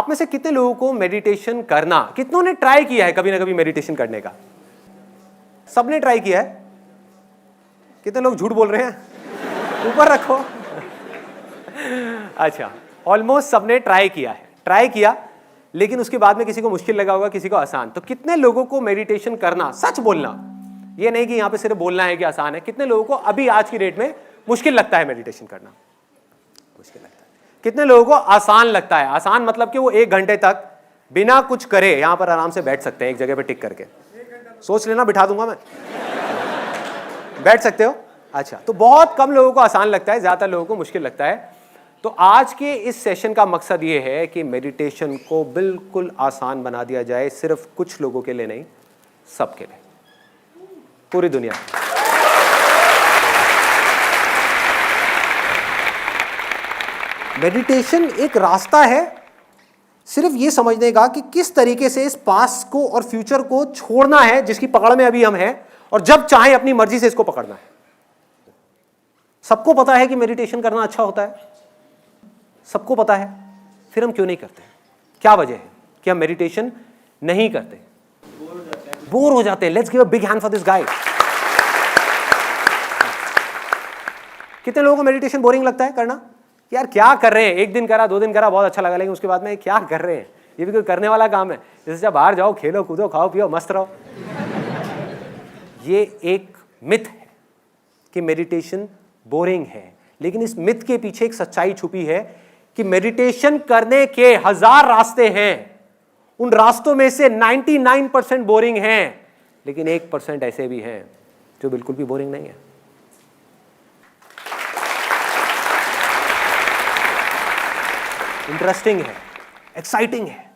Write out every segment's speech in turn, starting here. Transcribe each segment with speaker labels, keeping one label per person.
Speaker 1: आप में से कितने लोगों को मेडिटेशन करना, कितनों ने ट्राई किया है कभी ना कभी मेडिटेशन करने का? सबने ट्राई किया है? कितने लोग झूठ बोल रहे हैं? ऊपर रखो। अच्छा, ऑलमोस्ट सबने ट्राई किया है, ट्राई किया, लेकिन उसके बाद में किसी को मुश्किल लगा होगा, किसी को आसान। तो कितने लोगों को मेडिटेशन करना, सच बोलना, ये नहीं कि यहां पे सिर्फ बोलना है कि आसान है, कितने लोगों को अभी आज की डेट में मुश्किल लगता है मेडिटेशन करना? मुश्किल लगता है। कितने लोगों को आसान लगता है? आसान मतलब कि वो 1 घंटे तक बिना कुछ करे यहां पर आराम से बैठ सकते हैं, एक जगह पे टिक करके। सोच लेना, बिठा दूंगा मैं। बैठ सकते हो? अच्छा, तो बहुत कम लोगों को आसान लगता है, ज्यादातर लोगों को मुश्किल लगता है। तो आज के इस सेशन का मकसद ये है कि मेडिटेशन को बिल्कुल आसान बना दिया जाए, सिर्फ कुछ लोगों के लिए नहीं, सबके लिए, पूरी दुनिया। मेडिटेशन एक रास्ता है सिर्फ ये समझने का कि किस तरीके से इस पास्ट को और फ्यूचर को छोड़ना है जिसकी पकड़ में अभी हम हैं, और जब चाहे अपनी मर्जी से इसको पकड़ना है। सबको पता है कि मेडिटेशन करना अच्छा होता है, सबको पता है, फिर हम क्यों नहीं करते? क्या वजह है कि हम मेडिटेशन नहीं करते? बोर हो जाते हैं। Let's give a big hand for this guy. कितने लोगों को मेडिटेशन बोरिंग लगता है करना? यार क्या कर रहे हैं, 1 दिन करा, 2 दिन करा, बहुत अच्छा लगा, लेकिन उसके बाद में क्या कर रहे हैं? ये भी कोई करने वाला काम है? जैसे जब बाहर जाओ, खेलो कूदो, खाओ पियो, मस्त रहो। ये एक मिथ है कि मेडिटेशन बोरिंग है, लेकिन इस मिथ के पीछे एक सच्चाई छुपी है कि मेडिटेशन करने के 1000 रास्ते हैं, उन रास्तों में से 99% बोरिंग हैं, लेकिन 1% ऐसे भी हैं जो बिल्कुल भी बोरिंग नहीं है। इंटरेस्टिंग है, एक्साइटिंग है,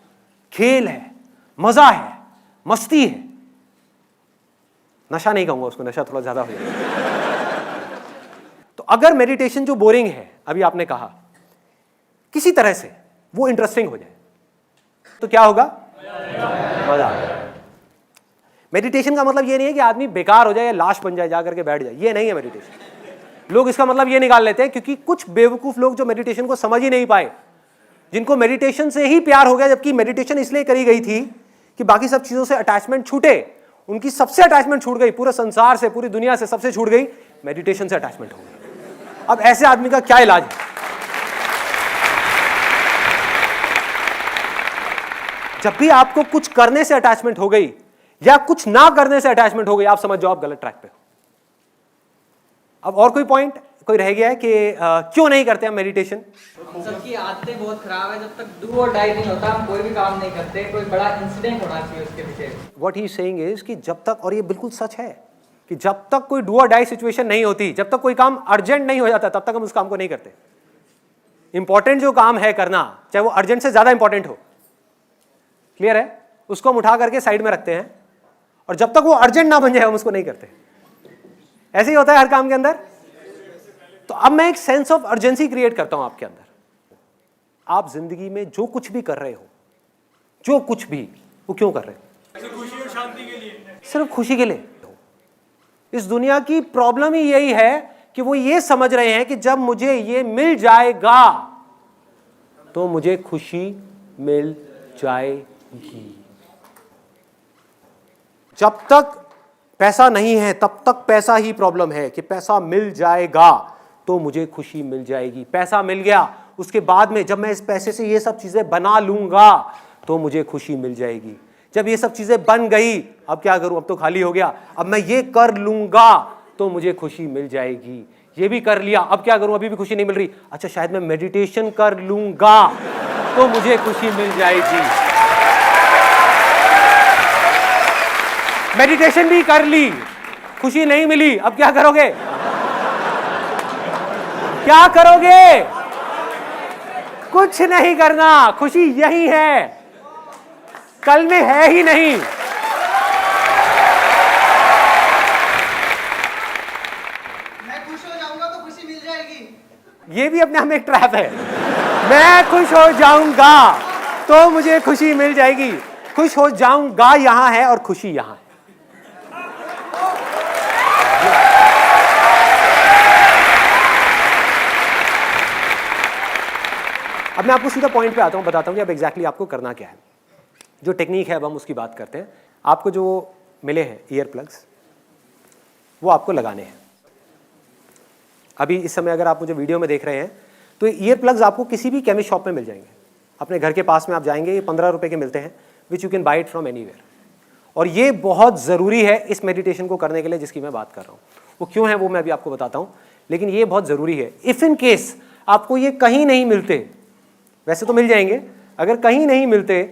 Speaker 1: खेल है, मजा है, मस्ती है। नशा नहीं कहूंगा उसको, नशा थोड़ा ज्यादा हो जाएगा। तो अगर मेडिटेशन जो बोरिंग है, अभी आपने कहा, किसी तरह से वो इंटरेस्टिंग हो जाए तो क्या होगा? मजा। मेडिटेशन का मतलब ये नहीं है कि आदमी बेकार हो जाए या लाश बन जाए, जाकर के बैठ जाए, ये नहीं है मेडिटेशन। लोग इसका मतलब ये निकाल लेते हैं, क्योंकि कुछ बेवकूफ लोग जो मेडिटेशन को समझ ही नहीं पाए, जिनको मेडिटेशन से ही प्यार हो गया, जबकि मेडिटेशन इसलिए करी गई थी कि बाकी सब चीजों से अटैचमेंट छूटे, उनकी सबसे अटैचमेंट छूट गई, पूरे संसार से, पूरी दुनिया से सबसे छूट गई, मेडिटेशन से अटैचमेंट हो गई। अब ऐसे आदमी का क्या इलाज है? जब भी आपको कुछ करने से अटैचमेंट हो गई या कुछ ना करने से अटैचमेंट हो गई, आप समझ जाओ आप गलत ट्रैक पे हो। अब और कोई पॉइंट कोई रह गया है कि क्यों नहीं करते हम मेडिटेशन?
Speaker 2: सबकी आदतें बहुत खराब है। जब तक डू और डाई नहीं होता, हम कोई भी काम नहीं करते। कोई बड़ा इंसिडेंट होना चाहिए उसके पीछे।
Speaker 1: व्हाट ही सेइंग इज कि जब तक, और ये बिल्कुल सच है, कि जब तक कोई डू और डाई सिचुएशन नहीं होती, जब तक कोई काम अर्जेंट नहीं हो जाता, तब तक हम उस काम को नहीं करते। इंपॉर्टेंट जो काम है करना, चाहे वो अर्जेंट से ज्यादा इंपॉर्टेंट हो, क्लियर है, उसको हम उठा करके साइड में रखते हैं, और जब तक वो अर्जेंट ना बन जाए हम उसको नहीं करते। ऐसे ही होता है हर काम के अंदर। तो अब मैं एक सेंस ऑफ अर्जेंसी क्रिएट करता हूं आपके अंदर। आप जिंदगी में जो कुछ भी कर रहे हो, जो कुछ भी, वो क्यों कर रहे हो?
Speaker 3: खुशी और शांति के लिए।
Speaker 1: सिर्फ खुशी के लिए। इस दुनिया की प्रॉब्लम ही यही है कि वो ये समझ रहे हैं कि जब मुझे ये मिल जाएगा तो मुझे खुशी मिल जाएगी। जब तक पैसा नहीं है तब तक पैसा ही प्रॉब्लम है कि पैसा मिल जाएगा तो मुझे खुशी मिल जाएगी। पैसा मिल गया, उसके बाद में जब मैं इस पैसे से ये सब चीजें बना लूंगा तो मुझे खुशी मिल जाएगी। जब ये सब चीजें बन गई, अब क्या करूं, अब तो खाली हो गया, अब मैं ये कर लूंगा तो मुझे खुशी मिल जाएगी। ये भी कर लिया, अब क्या करूं, अभी भी खुशी नहीं मिल रही, अच्छा शायद मैं मेडिटेशन कर लूंगा तो मुझे खुशी मिल जाएगी। मेडिटेशन भी कर ली, खुशी नहीं मिली, अब क्या करोगे? क्या करोगे? कुछ नहीं करना। खुशी यही है, कल में है ही नहीं।
Speaker 2: मैं खुश हो जाऊंगा तो खुशी मिल जाएगी।
Speaker 1: ये भी अपने आप में एक ट्रैप है। मैं खुश हो जाऊंगा तो मुझे खुशी मिल जाएगी। खुश हो जाऊंगा यहां है और खुशी यहां है। अब मैं आपको सीधा पॉइंट पे आता हूँ, बताता हूँ कि अब एग्जैक्टली आपको करना क्या है। जो टेक्निक है अब हम उसकी बात करते हैं। आपको जो मिले हैं ईयर प्लग्स, वो आपको लगाने हैं। अभी इस समय अगर आप मुझे वीडियो में देख रहे हैं तो ईयर प्लग्स आपको किसी भी केमिस्ट शॉप में मिल जाएंगे। अपने घर के पास में आप जाएंगे, ये 15 रुपये के मिलते हैं, which you can buy it from anywhere. और ये बहुत ज़रूरी है इस मेडिटेशन को करने के लिए जिसकी मैं बात कर रहा हूँ। वो क्यों है वो मैं अभी आपको बताता हूँ, लेकिन ये बहुत ज़रूरी है। इफ़ इन केस आपको ये कहीं नहीं मिलते, वैसे तो मिल जाएंगे, अगर कहीं नहीं मिलते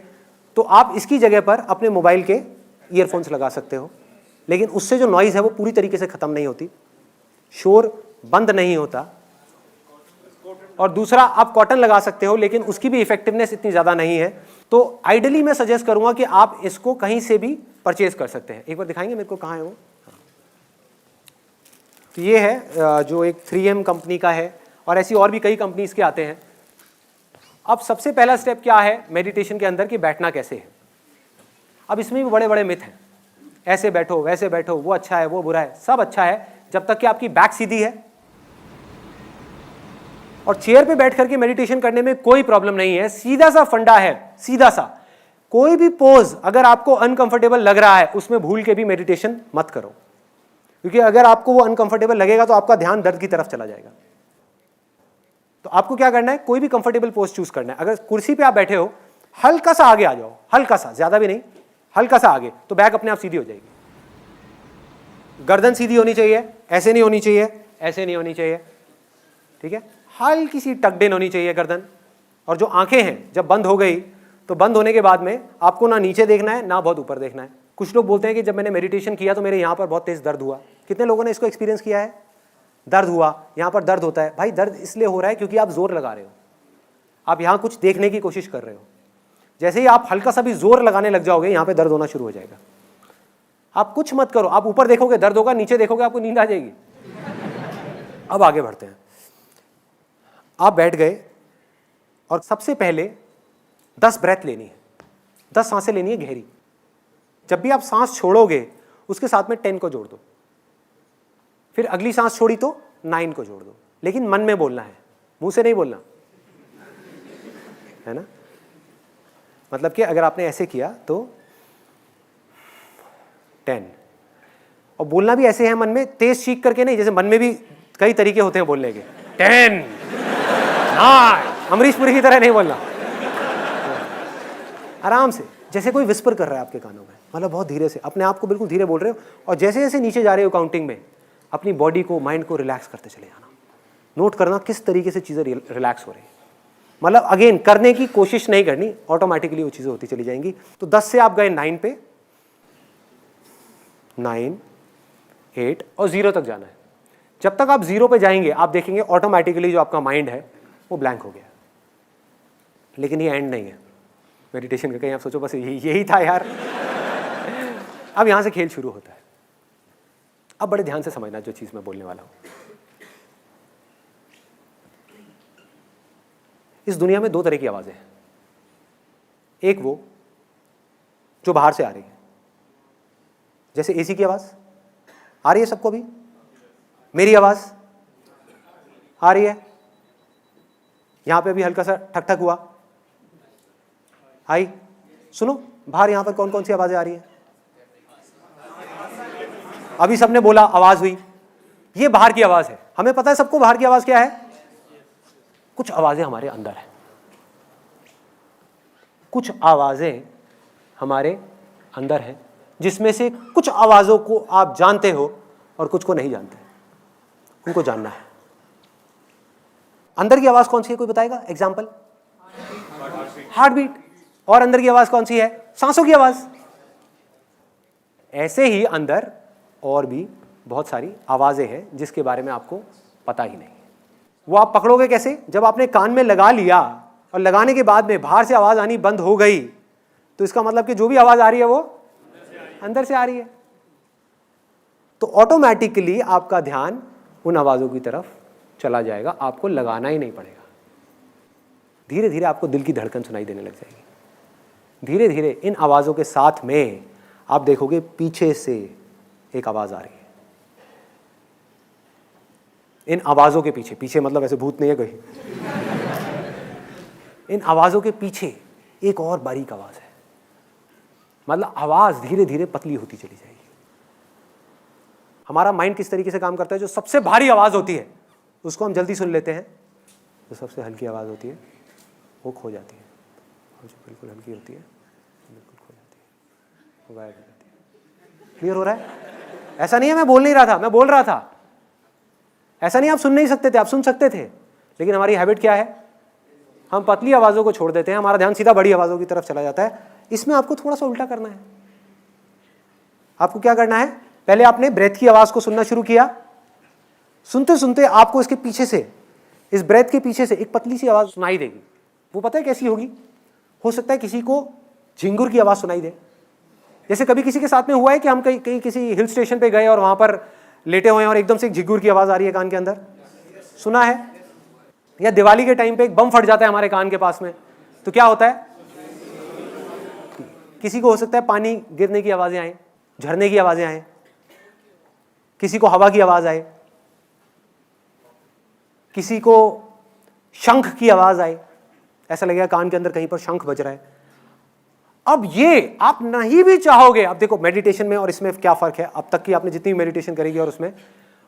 Speaker 1: तो आप इसकी जगह पर अपने मोबाइल के ईयरफोन्स लगा सकते हो, लेकिन उससे जो नॉइज़ है वो पूरी तरीके से ख़त्म नहीं होती, शोर बंद नहीं होता। और दूसरा, आप कॉटन लगा सकते हो, लेकिन उसकी भी इफेक्टिवनेस इतनी ज़्यादा नहीं है। तो आइडियली मैं सजेस्ट करूंगा कि आप इसको कहीं से भी परचेज कर सकते हैं। एक बार दिखाएंगे मेरे को, कहाँ है वो? तो ये है जो एक 3M कंपनी का है, और ऐसी और भी कई कंपनीज के आते हैं। अब सबसे पहला स्टेप क्या है मेडिटेशन के अंदर कि बैठना कैसे है। अब इसमें भी बड़े बड़े मिथ हैं, ऐसे बैठो वैसे बैठो, वो अच्छा है वो बुरा है। सब अच्छा है जब तक कि आपकी बैक सीधी है और चेयर पे बैठ करके मेडिटेशन करने में कोई प्रॉब्लम नहीं है। सीधा सा फंडा है, सीधा सा। कोई भी पोज अगर आपको अनकंफर्टेबल लग रहा है उसमें भूल के भी मेडिटेशन मत करो, क्योंकि अगर आपको वो अनकंफर्टेबल लगेगा तो आपका ध्यान दर्द की तरफ चला जाएगा। तो आपको क्या करना है, कोई भी कंफर्टेबल पोज चूज करना है। अगर कुर्सी पे आप बैठे हो, हल्का सा आगे आ जाओ, हल्का सा, ज्यादा भी नहीं, हल्का सा आगे, तो बैक अपने आप सीधी हो जाएगी। गर्दन सीधी होनी चाहिए, ऐसे नहीं होनी चाहिए, ऐसे नहीं होनी चाहिए, ठीक है। हल्की सी टक्ड इन होनी चाहिए गर्दन। और जो आंखें हैं जब बंद हो गई तो बंद होने के बाद में आपको ना नीचे देखना है ना बहुत ऊपर देखना है। कुछ लोग बोलते हैं कि जब मैंने मेडिटेशन किया तो मेरे यहाँ पर बहुत तेज दर्द हुआ। कितने लोगों ने इसको एक्सपीरियंस किया है? दर्द हुआ, यहाँ पर दर्द होता है। भाई दर्द इसलिए हो रहा है क्योंकि आप जोर लगा रहे हो, आप यहाँ कुछ देखने की कोशिश कर रहे हो। जैसे ही आप हल्का सा भी जोर लगाने लग जाओगे यहाँ पे दर्द होना शुरू हो जाएगा। आप कुछ मत करो, आप ऊपर देखोगे दर्द होगा, नीचे देखोगे आपको नींद आ जाएगी। अब आगे बढ़ते हैं। आप बैठ गए और सबसे पहले 10 ब्रेथ लेनी है, 10 सांसें लेनी है गहरी। जब भी आप सांस छोड़ोगे उसके साथ में 10 को जोड़ दो, फिर अगली सांस छोड़ी तो 9 को जोड़ दो, लेकिन मन में बोलना है, मुंह से नहीं बोलना है ना। मतलब कि अगर आपने ऐसे किया तो 10, और बोलना भी ऐसे है मन में, तेज चीख करके नहीं। जैसे मन में भी कई तरीके होते हैं बोलने के, 10 9, अमरीश पुरी की तरह नहीं बोलना, आराम से, जैसे कोई विस्पर कर रहा है आपके कानों में, मतलब बहुत धीरे से, अपने आप को बिल्कुल धीरे बोल रहे हो। और जैसे जैसे नीचे जा रहे हो काउंटिंग में, अपनी बॉडी को, माइंड को रिलैक्स करते चले जाना। नोट करना किस तरीके से चीज़ें रिलैक्स हो रही हैं। मतलब अगेन करने की कोशिश नहीं करनी, ऑटोमेटिकली वो चीज़ें होती चली जाएंगी। तो 10 से आप गए 9 पे, 9 8 और 0 तक जाना है। जब तक आप 0 पे जाएंगे आप देखेंगे ऑटोमेटिकली जो आपका माइंड है वो ब्लैंक हो गया। लेकिन ये एंड नहीं है मेडिटेशन का। कहीं आप सोचो बस यही था यार। अब यहां से खेल शुरू होता है। अब बड़े ध्यान से समझना जो चीज मैं बोलने वाला हूं। इस दुनिया में 2 तरह की आवाजें हैं। एक वो जो बाहर से आ रही है, जैसे एसी की आवाज आ रही है सबको, भी मेरी आवाज आ रही है, यहां पे अभी हल्का सा ठक ठक हुआ, आई। सुनो बाहर यहां पर कौन कौन सी आवाजें आ रही है? अभी सबने बोला आवाज हुई, ये बाहर की आवाज है। हमें पता है सबको बाहर की आवाज क्या है। कुछ आवाजें हमारे अंदर है, कुछ आवाजें हमारे अंदर है, जिसमें से कुछ आवाजों को आप जानते हो और कुछ को नहीं जानते। उनको जानना है। अंदर की आवाज कौन सी है, कोई बताएगा? Example, heart beat. और अंदर की आवाज कौन सी है? सांसों की आवाज। ऐसे ही अंदर और भी बहुत सारी आवाजें हैं जिसके बारे में आपको पता ही नहीं। वो आप पकड़ोगे कैसे? जब आपने कान में लगा लिया और लगाने के बाद में बाहर से आवाज आनी बंद हो गई, तो इसका मतलब कि जो भी आवाज आ रही है वो अंदर से आ रही है। तो ऑटोमेटिकली आपका ध्यान उन आवाजों की तरफ चला जाएगा, आपको लगाना ही नहीं पड़ेगा। धीरे धीरे आपको दिल की धड़कन सुनाई देने लग जाएगी। धीरे धीरे इन आवाजों के साथ में आप देखोगे पीछे से एक आवाज आ रही है। इन आवाजों के पीछे, पीछे मतलब ऐसे भूत नहीं है कोई, इन आवाज़ों के पीछे एक और बारीक आवाज़ है, मतलब आवाज़ धीरे धीरे पतली होती चली जाएगी। हमारा माइंड किस तरीके से काम करता है, जो सबसे भारी आवाज़ होती है उसको हम जल्दी सुन लेते हैं, जो सबसे हल्की आवाज़ होती है वो खो जाती है, और जो बिल्कुल हल्की होती है बिल्कुल खो जाती है, वो गायब हो जाती है। क्लियर हो रहा है? ऐसा नहीं है मैं बोल नहीं रहा था, मैं बोल रहा था। ऐसा नहीं आप सुन नहीं सकते थे, आप सुन सकते थे, लेकिन हमारी हैबिट क्या है, हम पतली आवाज़ों को छोड़ देते हैं, हमारा ध्यान सीधा बड़ी आवाज़ों की तरफ चला जाता है। इसमें आपको थोड़ा सा उल्टा करना है। आपको क्या करना है, पहले आपने ब्रेथ की आवाज़ को सुनना शुरू किया, सुनते सुनते आपको इसके पीछे से, इस ब्रेथ के पीछे से एक पतली सी आवाज़ सुनाई देगी। वो पता है कैसी होगी? हो सकता है किसी को झिंगुर की आवाज़ सुनाई दे। जैसे कभी किसी के साथ में हुआ है कि हम कहीं किसी हिल स्टेशन पे गए और वहाँ पर लेटे हुए हैं और एकदम से एक झिंगुर की आवाज़ आ रही है कान के अंदर, सुना है? या दिवाली के टाइम पे एक बम फट जाता है हमारे कान के पास में, तो क्या होता है? किसी को हो सकता है पानी गिरने की आवाज़ें आए, झरने की आवाज़ें आए, किसी को हवा की आवाज़ आए, किसी को शंख की आवाज़ आए, ऐसा लगेगा कान के अंदर कहीं पर शंख बज रहा है। अब ये आप नहीं भी चाहोगे, अब देखो मेडिटेशन में और इसमें क्या फ़र्क है, अब तक की आपने जितनी मेडिटेशन करेगी और उसमें,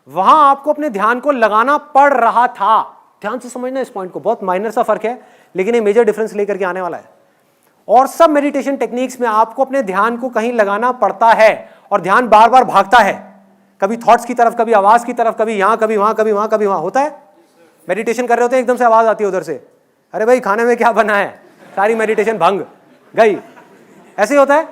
Speaker 1: वहां आपको अपने ध्यान को लगाना पड़ रहा था। ध्यान से समझना इस पॉइंट को, बहुत माइनर सा फर्क है लेकिन ये मेजर डिफरेंस लेकर के आने वाला है। और सब मेडिटेशन टेक्निक्स में आपको अपने ध्यान को कहीं लगाना पड़ता है और ध्यान बार बार भागता है, कभी थॉट्स की तरफ, कभी आवाज की तरफ, कभी यहां कभी वहां, कभी वहां कभी वहां। होता है मेडिटेशन कर रहे होते हैं, एकदम से आवाज आती है उधर से, अरे भाई खाने में क्या बना है, सारी मेडिटेशन भंग गई। ऐसे होता है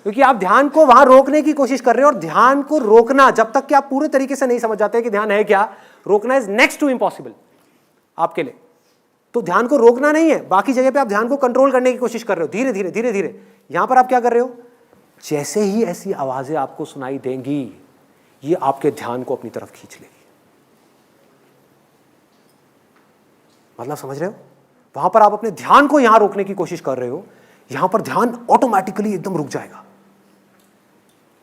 Speaker 1: क्योंकि आप ध्यान को वहां रोकने की कोशिश कर रहे हो, और ध्यान को रोकना जब तक कि आप पूरे तरीके से नहीं समझ जाते कि ध्यान है क्या, रोकना इज नेक्स्ट टू इम्पॉसिबल आपके लिए। तो ध्यान को रोकना नहीं है, बाकी जगह पे आप ध्यान को कंट्रोल करने की कोशिश कर रहे हो, धीरे धीरे धीरे धीरे। यहां पर आप क्या कर रहे हो, जैसे ही ऐसी आवाजें आपको सुनाई देंगी, ये आपके ध्यान को अपनी तरफ खींच लेगी। मतलब समझ रहे हो? वहां पर आप अपने ध्यान को यहां रोकने की कोशिश कर रहे हो, यहां पर ध्यान ऑटोमेटिकली एकदम रुक जाएगा,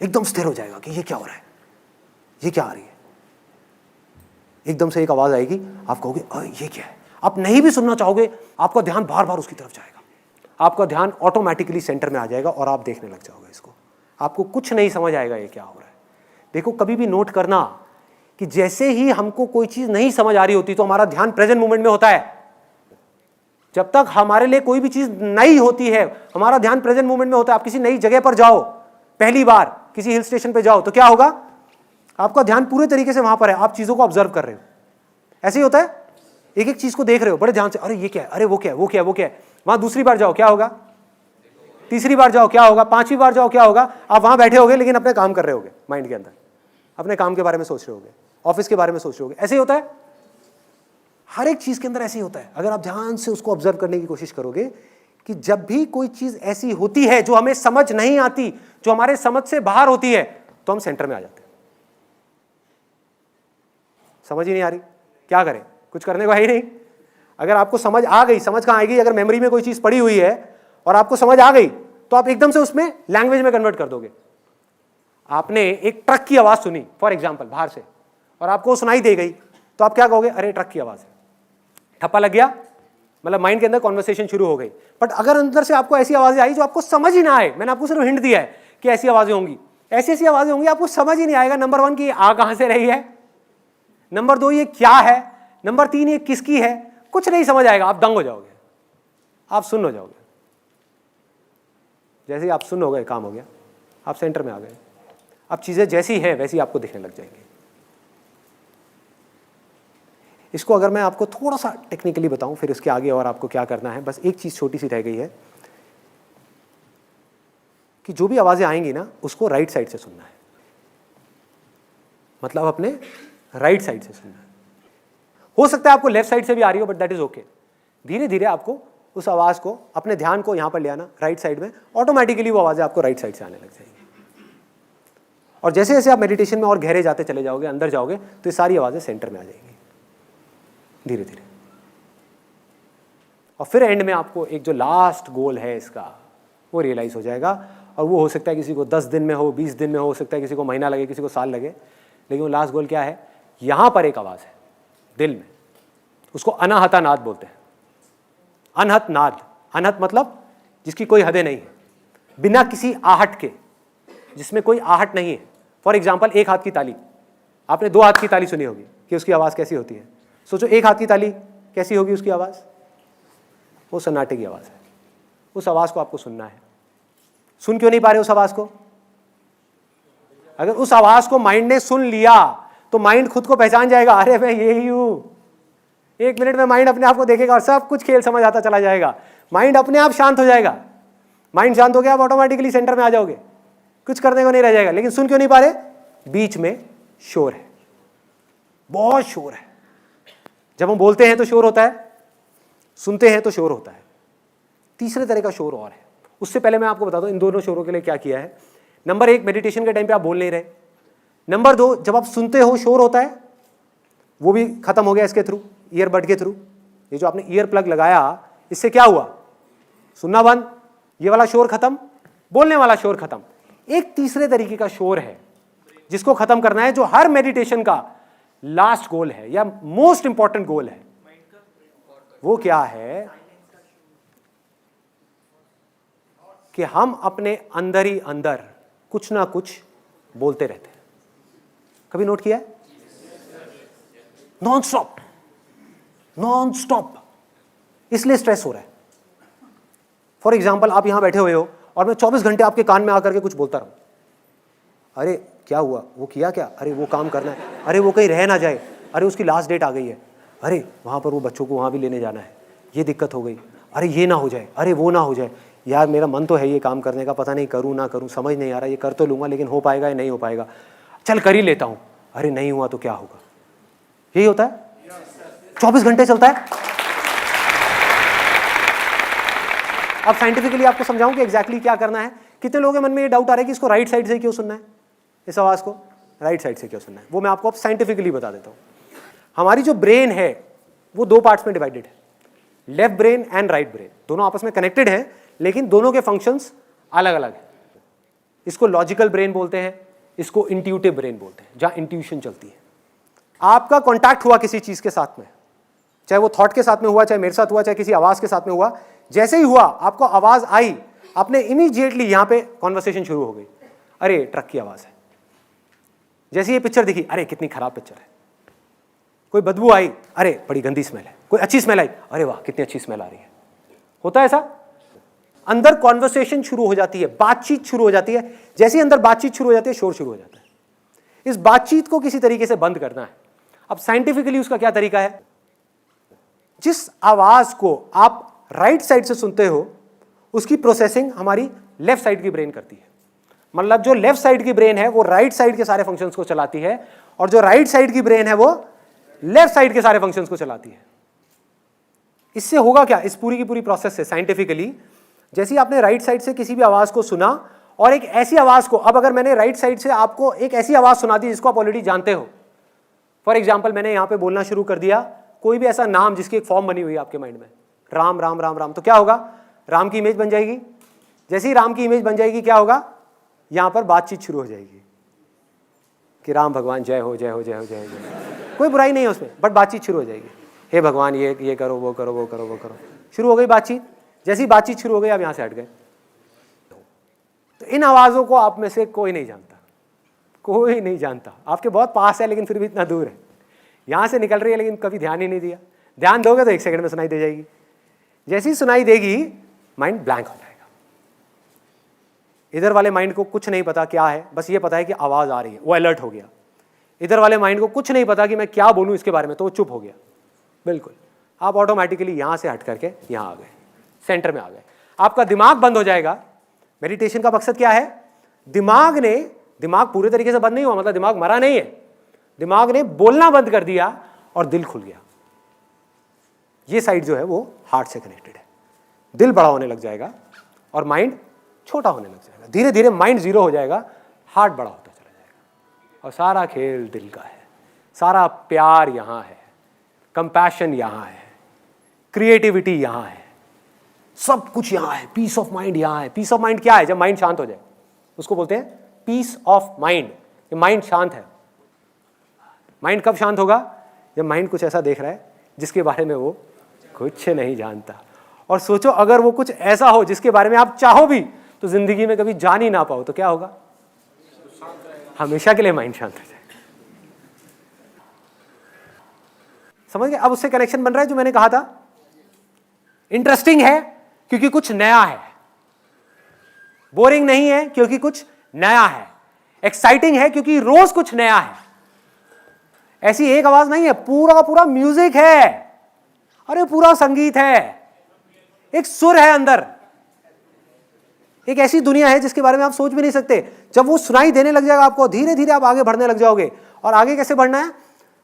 Speaker 1: एकदम स्थिर हो जाएगा कि ये क्या हो रहा है, ये क्या आ रही है। एकदम से एक आवाज आएगी, आप कहोगे ये क्या है। आप नहीं भी सुनना चाहोगे, आपका ध्यान बार बार उसकी तरफ जाएगा, आपका ध्यान ऑटोमेटिकली सेंटर में आ जाएगा और आप देखने लग जाओगे इसको। आपको कुछ नहीं समझ आएगा ये क्या हो रहा है। देखो कभी भी नोट करना कि जैसे ही हमको कोई चीज नहीं समझ आ रही होती तो हमारा ध्यान प्रेजेंट मोमेंट में होता है। जब तक हमारे लिए कोई भी चीज नई होती है, हमारा ध्यान प्रेजेंट मोमेंट में होता है। आप किसी नई जगह पर जाओ, पहली बार किसी हिल स्टेशन पे जाओ, तो क्या होगा, आपका ध्यान पूरे तरीके से वहां पर है, आप चीजों को ऑब्जर्व कर रहे हो। ऐसे ही होता है, एक एक चीज को देख रहे हो बड़े ध्यान से, अरे ये क्या है, अरे वो क्या है, वो क्या है, वो क्या है। वहां दूसरी बार जाओ क्या होगा, तीसरी बार जाओ क्या होगा, पांचवी बार जाओ क्या होगा। आप वहां बैठे होगे लेकिन अपने काम कर रहे होगे, माइंड के अंदर अपने काम के बारे में सोच रहे होगे, ऑफिस के बारे में सोच रहे होगे। ऐसे ही होता है, हर एक चीज के अंदर ऐसे ही होता है। अगर आप ध्यान से उसको ऑब्जर्व करने की कोशिश करोगे कि जब भी कोई चीज ऐसी होती है जो हमें समझ नहीं आती, जो हमारे समझ से बाहर होती है, तो हम सेंटर में आ जाते हैं। समझ ही नहीं आ रही, क्या करें, कुछ करने को है ही नहीं। अगर आपको समझ आ गई, समझ कहाँ आएगी, अगर मेमोरी में कोई चीज पड़ी हुई है और आपको समझ आ गई तो आप एकदम से उसमें लैंग्वेज में कन्वर्ट कर दोगे। आपने एक ट्रक की आवाज सुनी फॉर एग्जाम्पल बाहर से, और आपको सुनाई दे गई, तो आप क्या कहोगे, अरे ट्रक की आवाज है, ठप्पा लग गया, मतलब माइंड के अंदर कॉन्वर्सेशन शुरू हो गई। बट अगर अंदर से आपको ऐसी आवाजें आई जो आपको समझ ही ना आए, मैंने आपको सिर्फ हिंट दिया है कि ऐसी आवाजें होंगी, ऐसी ऐसी आवाजें होंगी, आपको समझ ही नहीं आएगा। नंबर 1 की आ कहां से रही है, नंबर 2 ये क्या है, नंबर 3 ये किसकी है, कुछ नहीं समझ आएगा। आप दंग हो जाओगे, आप सुन्न हो जाओगे। जैसे ही आप सुन्न हो गए, काम हो गया, आप सेंटर में आ गए। अब चीजें जैसी है वैसी आपको दिखने लग जाएंगी। इसको अगर मैं आपको थोड़ा सा टेक्निकली बताऊं, फिर इसके आगे और आपको क्या करना है, बस एक चीज छोटी सी रह गई है कि जो भी आवाजें आएंगी ना, उसको राइट साइड से सुनना है। मतलब अपने राइट साइड से सुनना है। हो सकता है आपको लेफ्ट साइड से भी आ रही हो, बट दैट इज ओके। धीरे धीरे आपको उस आवाज को, अपने ध्यान को यहां पर ले आना, राइट साइड में, ऑटोमेटिकली वो आवाजें आपको राइट साइड से आने लग जाएगी। और जैसे जैसे आप मेडिटेशन में और गहरे जाते चले जाओगे, अंदर जाओगे, तो ये सारी आवाजें सेंटर में आ जाएंगी धीरे धीरे। और फिर एंड में आपको एक जो लास्ट गोल है इसका, वो रियलाइज हो जाएगा। और वो हो सकता है किसी को 10 दिन में हो, 20 दिन में हो सकता है किसी को महीना लगे, किसी को साल लगे, लेकिन वो लास्ट गोल क्या है, यहां पर एक आवाज है दिल में, उसको अनाहता नाद बोलते हैं। अनहत नाद, अनहत मतलब जिसकी कोई हदें नहीं है, बिना किसी आहट के, जिसमें कोई आहट नहीं है। फॉर एग्जाम्पल एक हाथ की ताली, आपने दो हाथ की ताली सुनी होगी कि उसकी आवाज़ कैसी होती है। सोचो एक हाथ की ताली कैसी होगी उसकी आवाज़, वो सन्नाटे की आवाज़ है। उस आवाज़ को आपको सुनना है। सुन क्यों नहीं पा रहे उस आवाज़ को? अगर उस आवाज़ को माइंड ने सुन लिया तो माइंड खुद को पहचान जाएगा, अरे मैं यही हूँ। 1 मिनट में माइंड अपने आप को देखेगा और सब कुछ खेल समझ आता चला जाएगा। माइंड अपने आप शांत हो जाएगा। माइंड शांत हो गया, आप ऑटोमेटिकली सेंटर में आ जाओगे, कुछ करने को नहीं रह जाएगा। लेकिन सुन क्यों नहीं पा रहे? बीच में शोर है, बहुत शोर है। जब हम बोलते हैं तो शोर होता है, सुनते हैं तो शोर होता है। तीसरे तरह का शोर और है। उससे पहले मैं आपको बता दूं इन दोनों शोरों के लिए क्या किया है। नंबर 1, मेडिटेशन के टाइम पे आप बोल नहीं रहे। नंबर 2, जब आप सुनते हो शोर होता है, वो भी खत्म हो गया इसके थ्रू, ईयरबड के थ्रू। ये जो आपने ईयर प्लग लगाया, इससे क्या हुआ? सुनना बंद, ये वाला शोर खत्म, बोलने वाला शोर खत्म। एक तीसरे तरीके का शोर है जिसको खत्म करना है, जो हर मेडिटेशन का लास्ट गोल है या मोस्ट इंपॉर्टेंट गोल है। वो क्या है कि हम अपने अंदर ही अंदर कुछ ना कुछ बोलते रहते हैं। कभी नोट किया है? Non stop, non stop. इसलिए स्ट्रेस हो रहा है। फॉर एग्जाम्पल, आप यहां बैठे हुए हो और मैं 24 घंटे आपके कान में आकर के कुछ बोलता रहूं, अरे क्या हुआ, वो किया क्या, अरे वो काम करना है, अरे वो कहीं रह ना जाए, अरे उसकी लास्ट डेट आ गई है, अरे वहां पर वो बच्चों को वहां भी लेने जाना है, ये दिक्कत हो गई, अरे ये ना हो जाए, अरे वो ना हो जाए, यार मेरा मन तो है ये काम करने का, पता नहीं करूँ ना करूँ, समझ नहीं आ रहा, ये कर तो लूँगा लेकिन हो पाएगा या नहीं हो पाएगा, चल कर ही लेता हूँ, अरे नहीं हुआ तो क्या होगा। यही होता है, 24 घंटे चलता है। अब साइंटिफिकली आपको समझाऊं कि एग्जैक्टली क्या करना है। कितने लोगों के मन में ये डाउट आ रहा है कि इसको राइट साइड से क्यों सुनना है, इस आवाज़ को राइट साइड से क्यों सुनना है। वो मैं आपको अब साइंटिफिकली बता देता हूँ। हमारी जो ब्रेन है वो 2 पार्ट्स में डिवाइडेड है, left brain and right brain. दोनों आपस में कनेक्टेड हैं लेकिन दोनों के फंक्शंस अलग अलग हैं। इसको लॉजिकल ब्रेन बोलते हैं, इसको इंट्यूटिव ब्रेन बोलते हैं, जहाँ इंट्यूशन चलती है। आपका कॉन्टैक्ट हुआ किसी चीज़ के साथ में, चाहे वो थॉट के साथ में हुआ, चाहे मेरे साथ हुआ, चाहे किसी आवाज़ के साथ में हुआ, जैसे ही हुआ आपको आवाज़ आई, आपने इमीडिएटली यहाँ पे कॉन्वर्सेशन शुरू हो गई, अरे ट्रक की आवाज़ है। जैसे ये पिक्चर दिखी, अरे कितनी खराब पिक्चर है। कोई बदबू आई, अरे बड़ी गंदी स्मेल है। कोई अच्छी स्मेल आई, अरे वाह कितनी अच्छी स्मेल आ रही है। होता है ऐसा, अंदर कॉन्वर्सेशन शुरू हो जाती है, बातचीत शुरू हो जाती है। जैसे ही अंदर बातचीत शुरू हो जाती है, शोर शुरू हो जाता है। इस बातचीत को किसी तरीके से बंद करना है। अब साइंटिफिकली उसका क्या तरीका है? जिस आवाज को आप राइट साइड से सुनते हो उसकी प्रोसेसिंग हमारी लेफ्ट साइड की ब्रेन करती है। मतलब जो लेफ्ट साइड की ब्रेन है वो राइट साइड के सारे फंक्शंस को चलाती है, और जो राइट साइड की ब्रेन है वो लेफ्ट साइड के सारे फंक्शंस को चलाती है। इससे होगा क्या, इस पूरी की पूरी प्रोसेस से साइंटिफिकली, जैसे ही आपने राइट साइड से किसी भी आवाज को सुना और एक ऐसी आवाज को, अब अगर मैंने राइट साइड से आपको एक ऐसी आवाज सुना दी जिसको आप ऑलरेडी जानते हो, फॉर एग्जाम्पल मैंने यहां पे बोलना शुरू कर दिया कोई भी ऐसा नाम जिसकी एक फॉर्म बनी हुई है आपके माइंड में, राम राम राम राम, तो क्या होगा, राम की इमेज बन जाएगी। जैसे ही राम की इमेज बन जाएगी क्या होगा, यहां पर बातचीत शुरू हो जाएगी कि राम भगवान जय हो जय हो जय हो जय हो जय। कोई बुराई नहीं है उसमें, बट बातचीत शुरू हो जाएगी। हे भगवान ये करो वो करो वो करो वो करो, शुरू हो गई बातचीत। जैसी बातचीत शुरू हो गई आप यहां से हट गए। तो इन आवाज़ों को आप में से कोई नहीं जानता, कोई नहीं जानता। आपके बहुत पास है लेकिन फिर भी इतना दूर है, यहां से निकल रही है लेकिन कभी ध्यान ही नहीं दिया। ध्यान दोगे तो 1 सेकंड में सुनाई दे जाएगी। जैसी सुनाई देगी माइंड ब्लैंक हो जाएगा। इधर वाले माइंड को कुछ नहीं पता क्या है, बस ये पता है कि आवाज आ रही है, वो अलर्ट हो गया। इधर वाले माइंड को कुछ नहीं पता कि मैं क्या बोलूं इसके बारे में, तो वो चुप हो गया। बिल्कुल, आप ऑटोमेटिकली यहां से हट करके यहां आ गए, सेंटर में आ गए। आपका दिमाग बंद हो जाएगा। मेडिटेशन का मकसद क्या है? दिमाग पूरे तरीके से बंद नहीं हुआ, मतलब दिमाग मरा नहीं है, दिमाग ने बोलना बंद कर दिया और दिल खुल गया। ये साइड जो है वो हार्ट से कनेक्टेड है। दिल बड़ा होने लग जाएगा और माइंड छोटा होने लग जाएगा। धीरे धीरे माइंड जीरो हो जाएगा, हार्ट बड़ा होता चला जाएगा। और सारा खेल दिल का है, सारा प्यार यहां है, कंपैशन यहां है, क्रिएटिविटी यहां है, सब कुछ यहां है, पीस ऑफ माइंड यहां है। पीस ऑफ माइंड क्या है? जब माइंड शांत हो जाए उसको बोलते हैं पीस ऑफ माइंड। माइंड शांत है। माइंड कब शांत होगा? जब माइंड कुछ ऐसा देख रहा है जिसके बारे में वो कुछ नहीं जानता, और सोचो अगर वो कुछ ऐसा हो जिसके बारे में आप चाहो भी तो जिंदगी में कभी जान ही ना पाओ, तो क्या होगा? हमेशा के लिए माइंड शांत हो जाएगा। समझ गए? अब उससे कनेक्शन बन रहा है जो मैंने कहा था। इंटरेस्टिंग है क्योंकि कुछ नया है, बोरिंग नहीं है क्योंकि कुछ नया है, एक्साइटिंग है क्योंकि रोज कुछ नया है। ऐसी एक आवाज नहीं है, पूरा का पूरा म्यूजिक है, अरे पूरा संगीत है, एक सुर है अंदर, एक ऐसी दुनिया है जिसके बारे में आप सोच भी नहीं सकते। जब वो सुनाई देने लग जाएगा आपको, धीरे धीरे आप आगे बढ़ने लग जाओगे। और आगे कैसे बढ़ना है?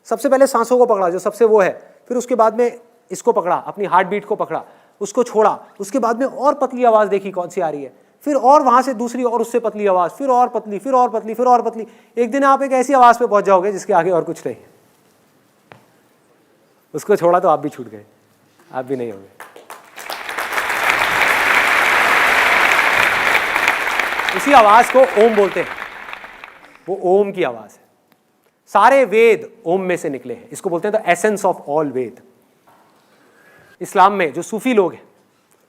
Speaker 1: सबसे पहले सांसों को पकड़ा जो सबसे वो है, फिर उसके बाद में इसको पकड़ा, अपनी हार्ट बीट को पकड़ा, उसको छोड़ा, उसके बाद में और पतली आवाज देखी कौन सी आ रही है, फिर और वहां से दूसरी और उससे पतली आवाज, फिर और पतली, फिर और पतली, फिर और पतली। एक दिन आप एक ऐसी आवाज पे पहुंच जाओगे जिसके आगे और कुछ नहीं। उसको छोड़ा तो आप भी छूट गए, आप भी नहीं होंगे। इसी आवाज को ओम बोलते हैं, वो ओम की आवाज है। सारे वेद ओम में से निकले हैं, इसको बोलते हैं द एसेंस ऑफ ऑल वेद। इस्लाम में जो सूफी लोग हैं,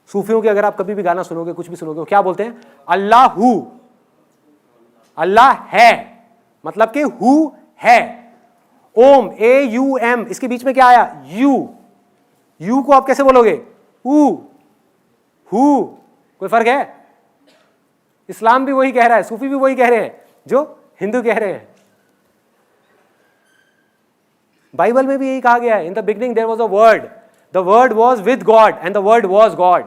Speaker 1: सूफियों के अगर आप कभी भी गाना सुनोगे, कुछ भी सुनोगे, वो क्या बोलते हैं? अल्लाहू, अल्लाह है, मतलब कि हु है। ओम, AUM, इसके बीच में क्या आया? यू को आप कैसे बोलोगे? हु। कोई फर्क है? इस्लाम भी वही कह रहा है, सूफी भी वही कह रहे हैं जो हिंदू कह रहे हैं। बाइबल में भी यही कहा गया है, in the beginning there was a word, the word was with God and the word was God.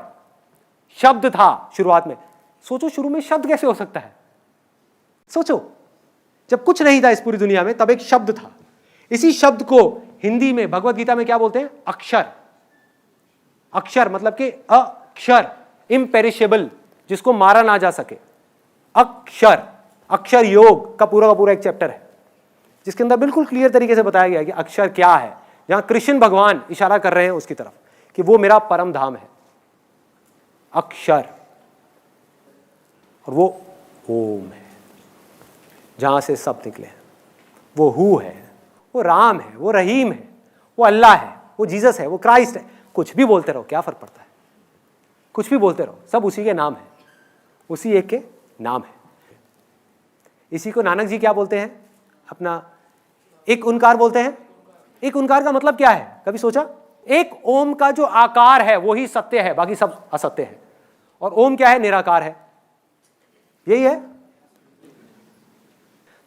Speaker 1: शब्द था शुरुआत में। सोचो शुरू में शब्द कैसे हो सकता है? सोचो, जब कुछ नहीं था इस पूरी दुनिया में तब एक शब्द था। इसी शब्द को हिंदी में भगवत गीता में क्या बोलते हैं? अक्षर। अक्षर मतलब कि अक्षर, इम्पेरिशेबल, जिसको मारा ना जा सके। अक्षर, अक्षर योग का पूरा एक चैप्टर है जिसके अंदर बिल्कुल क्लियर तरीके से बताया गया है कि अक्षर क्या है, जहां कृष्ण भगवान इशारा कर रहे हैं उसकी तरफ कि वो मेरा परम धाम है, अक्षर। और वो ओम है, जहां से सब निकले हैं। वो हु है, वो राम है, वो रहीम है, वो अल्लाह है, वो जीसस है, वो क्राइस्ट है। कुछ भी बोलते रहो, क्या फर्क पड़ता है? कुछ भी बोलते रहो, सब उसी के नाम है, उसी एक के नाम है। इसी को नानक जी क्या बोलते हैं? अपना एक ओंकार बोलते हैं। एक ओंकार का मतलब क्या है, कभी सोचा? एक ओम का जो आकार है वो ही सत्य है, बाकी सब असत्य है। और ओम क्या है? निराकार है, यही है।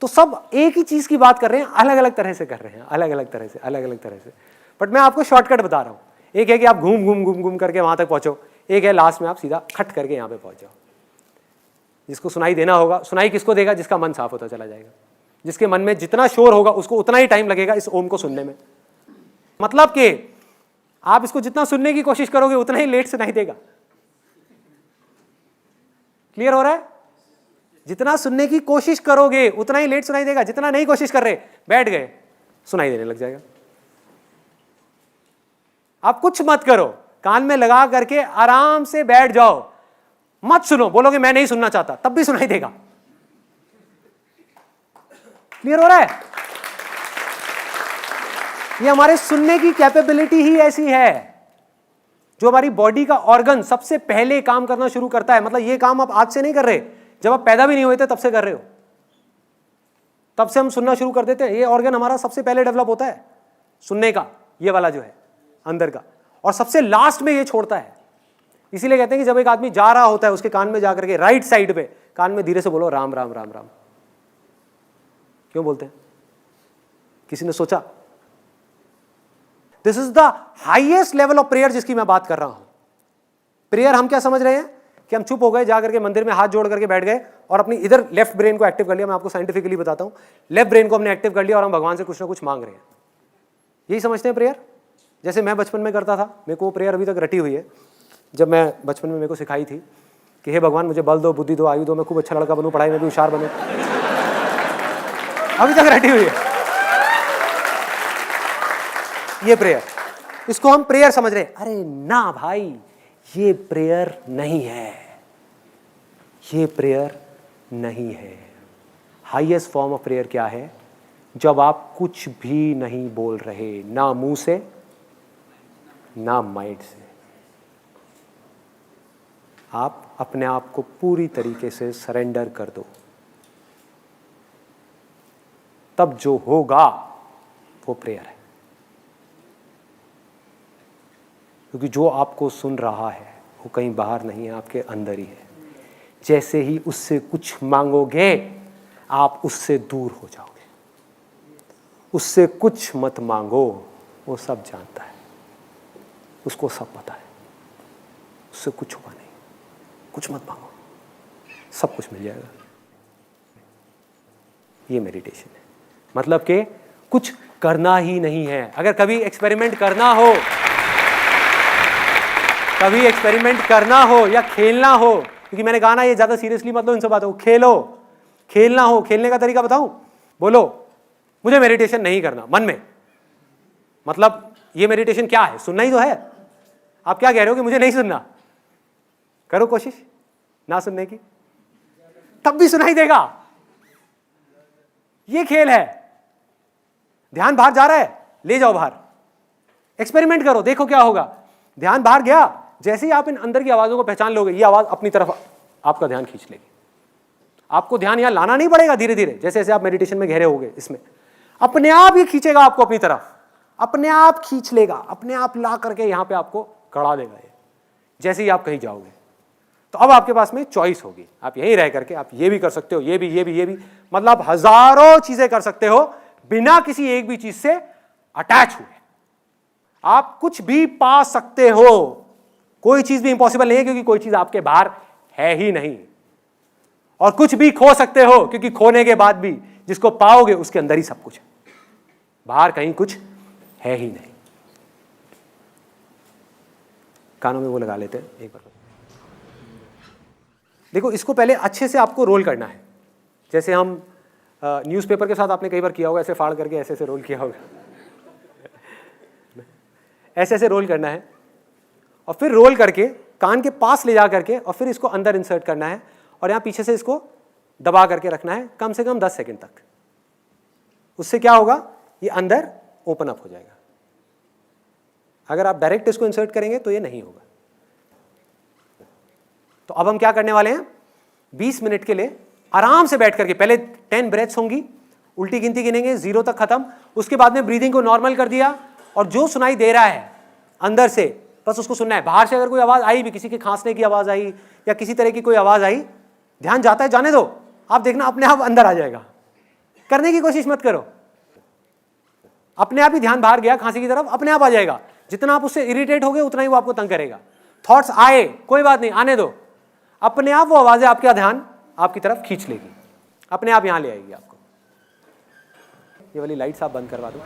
Speaker 1: तो सब एक ही चीज की बात कर रहे हैं, अलग अलग तरह से कर रहे हैं, अलग अलग तरह से। बट मैं आपको शॉर्टकट बता रहा हूं। एक है कि आप घूम करके वहां तक पहुंचो, एक है लास्ट में आप सीधा खट करके यहां पे पहुंच जाओ। जिसको सुनाई देना होगा, सुनाई किसको देगा? जिसका मन साफ होता चला जाएगा। जिसके मन में जितना शोर होगा उसको उतना ही टाइम लगेगा इस ओम को सुनने में। मतलब कि आप इसको जितना सुनने की कोशिश करोगे उतना ही लेट सुनाई देगा। क्लियर हो रहा है? जितना सुनने की कोशिश करोगे उतना ही लेट सुनाई देगा। जितना नहीं कोशिश कर रहे, बैठ गए, सुनाई देने लग जाएगा। आप कुछ मत करो, कान में लगा करके आराम से बैठ जाओ, मत सुनो। बोलोगे मैं नहीं सुनना चाहता, तब भी सुनाई देगा। क्लियर हो रहा है? ये हमारे सुनने की कैपेबिलिटी ही ऐसी है। जो हमारी बॉडी का ऑर्गन सबसे पहले काम करना शुरू करता है, मतलब ये काम आप आज से नहीं कर रहे, जब आप पैदा भी नहीं हुए थे तब से कर रहे हो। तब से हम सुनना शुरू कर देते हैं। ये ऑर्गन हमारा सबसे पहले डेवलप होता है सुनने का, ये वाला जो है अंदर का, और सबसे लास्ट में ये छोड़ता है। इसीलिए कहते हैं कि जब एक आदमी जा रहा होता है उसके कान में जाकर के राइट साइड पे कान में धीरे से बोलो राम राम राम राम। क्यों बोलते हैं? किसी ने सोचा? This is the highest level of prayer जिसकी मैं बात कर रहा हूं। प्रेयर हम क्या समझ रहे हैं कि हम चुप हो गए, जाकर के मंदिर में हाथ जोड़ करके बैठ गए और अपनी इधर लेफ्ट ब्रेन को एक्टिव कर लिया। मैं आपको साइंटिफिकली बताता हूं, लेफ्ट ब्रेन को हमने एक्टिव कर लिया और हम भगवान से कुछ ना कुछ मांग रहे हैं। यही समझते हैं प्रेयर। जैसे मैं बचपन में करता था, मेरे को प्रेयर अभी तक रटी हुई है। जब मैं बचपन में मेरे को सिखाई थी कि हे भगवान मुझे बल दो, बुद्धि दो, आयु दो, मैं खूब अच्छा लड़का बनूं, पढ़ाई में भी होशियार बनूं। अभी तक रटी हुई है ये प्रेयर। इसको हम प्रेयर समझ रहे हैं। अरे ना भाई, ये प्रेयर नहीं है, ये प्रेयर नहीं है। हाईएस्ट फॉर्म ऑफ प्रेयर क्या है? जब आप कुछ भी नहीं बोल रहे, ना मुंह से ना माइंड से, आप अपने आप को पूरी तरीके से सरेंडर कर दो, तब जो होगा वो प्रेयर है। क्योंकि जो आपको सुन रहा है वो कहीं बाहर नहीं है, आपके अंदर ही है। जैसे ही उससे कुछ मांगोगे आप उससे दूर हो जाओगे। उससे कुछ मत मांगो, वो सब जानता है, उसको सब पता है, उससे कुछ हुआ नहीं। कुछ मत मांगो, सब कुछ मिल जाएगा। ये मेडिटेशन है, मतलब कि कुछ करना ही नहीं है। अगर कभी एक्सपेरिमेंट करना हो, कभी एक्सपेरिमेंट करना हो या खेलना हो, क्योंकि मैंने कहा ना ये ज्यादा सीरियसली मत लो इन सब बातों को, खेलो। खेलना हो, खेलने का तरीका बताऊं? बोलो मुझे मेडिटेशन नहीं करना मन में, मतलब ये मेडिटेशन क्या है? सुनना ही तो है। आप क्या कह रहे हो कि मुझे नहीं सुनना? करो कोशिश ना सुनने की, तब भी सुनाई देगा। ये खेल है। ध्यान बाहर जा रहा है, ले जाओ बाहर, एक्सपेरिमेंट करो, देखो क्या होगा। ध्यान बाहर गया, जैसे ही आप इन अंदर की आवाजों को पहचान लोगे, ये आवाज अपनी तरफ आपका ध्यान खींच लेगी। आपको ध्यान यहां लाना नहीं पड़ेगा, धीरे धीरे जैसे जैसे आप मेडिटेशन में गहरे होगे, इसमें अपने आप ही खींचेगा आपको अपनी तरफ, अपने आप खींच लेगा, अपने आप ला करके यहां पे आपको खड़ा देगा ये, जैसे ही आप कहीं जाओगे। तो अब आपके पास में चॉइस होगी, आप यहीं रह करके आप ये भी कर सकते हो, ये भी, मतलब हजारों चीजें कर सकते हो बिना किसी एक भी चीज से अटैच हुए। आप कुछ भी पा सकते हो, कोई चीज भी इंपॉसिबल नहीं है, क्योंकि कोई चीज आपके बाहर है ही नहीं। और कुछ भी खो सकते हो, क्योंकि खोने के बाद भी जिसको पाओगे उसके अंदर ही सब कुछ है, बाहर कहीं कुछ है ही नहीं। कानों में वो लगा लेते हैं एक बार। देखो, इसको पहले अच्छे से आपको रोल करना है, जैसे हम न्यूज़पेपर के साथ आपने कई बार किया होगा, ऐसे फाड़ करके ऐसे ऐसे रोल किया होगा। ऐसे ऐसे रोल करना है, और फिर रोल करके कान के पास ले जा करके, और फिर इसको अंदर इंसर्ट करना है, और यहाँ पीछे से इसको दबा करके रखना है कम से कम 10 सेकंड तक। उससे क्या होगा, ये अंदर ओपन अप हो जाएगा। अगर आप डायरेक्ट इसको इंसर्ट करेंगे तो ये नहीं होगा। तो अब हम क्या करने वाले हैं, 20 मिनट के लिए आराम से बैठ करके, पहले 10 ब्रेथ्स होंगी, उल्टी गिनती गिनेंगे 0 तक खत्म। उसके बाद में ब्रीदिंग को नॉर्मल कर दिया, और जो सुनाई दे रहा है अंदर से बस उसको सुनना है। बाहर से अगर कोई आवाज आई भी, किसी के खांसने की आवाज आई या किसी तरह की कोई आवाज आई, ध्यान जाता है, जाने दो, आप देखना अपने आप अंदर आ जाएगा। करने की कोशिश मत करो, अपने आप ही ध्यान बाहर गया खांसी की तरफ, अपने आप आ जाएगा। जितना आप उससे इरिटेट होगे उतना ही वो आपको तंग करेगा। थॉट्स आए, कोई बात नहीं, आने दो, अपने आप वो आवाजें आपका ध्यान आपकी तरफ खींच लेगी, अपने आप यहां ले आएगी आपको। ये वाली लाइट्स आप बंद करवा दो।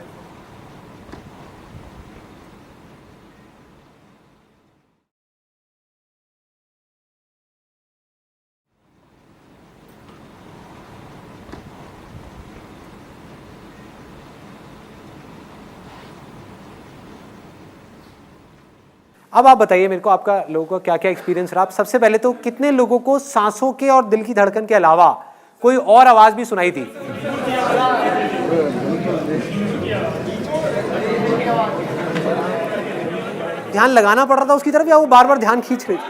Speaker 1: अब आप बताइए मेरे को, आपका लोगों का क्या क्या एक्सपीरियंस रहा। सबसे पहले तो कितने लोगों को सांसों के और दिल की धड़कन के अलावा कोई और आवाज भी सुनाई थी? ध्यान लगाना पड़ रहा था उसकी तरफ, या वो बार बार ध्यान खींच रही थी?